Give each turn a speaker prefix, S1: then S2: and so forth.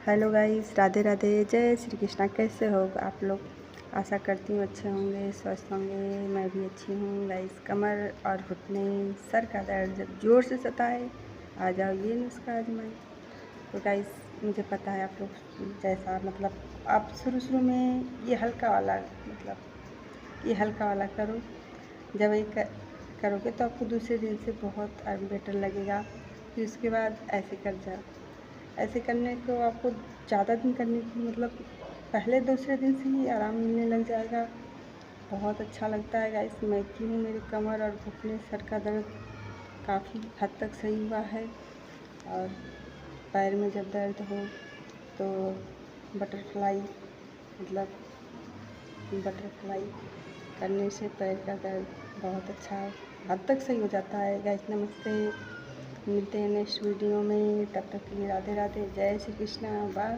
S1: Hello guys, Radhe Radhe, जय श्री कृष्णा। कैसे हो आप लोग? आशा करती हूँ अच्छे होंगे, स्वस्थ होंगे। मैं भी अच्छी हूँ गाइस। कमर और घुटने, सर का दर्द जब ज़ोर से सताए, आ जाओ ये नुस्खा आजमाएं। तो गाइस, मुझे पता है आप लोग जैसा आप शुरू में ये हल्का वाला ये हल्का वाला करो। जब ये करोगे तो आपको दूसरे दिन से बहुत बेटर लगेगा। फिर उसके बाद ऐसे कर जाओ। ऐसे करने को आपको ज़्यादा दिन करने की पहले दूसरे दिन से ही आराम मिलने लग जाएगा। बहुत अच्छा लगता है गाइस। मैं की हूँ, मेरे कमर और घुटने सर का दर्द काफ़ी हद तक सही हुआ है। और पैर में जब दर्द हो तो बटरफ्लाई मतलब बटरफ्लाई करने से पैर का दर्द बहुत अच्छा हद तक सही हो जाता है गाइस। नमस्ते, मिलते हैं नेक्स्ट वीडियो में। तब तक के लिए राधे राधे, जय श्री कृष्णा, बाय।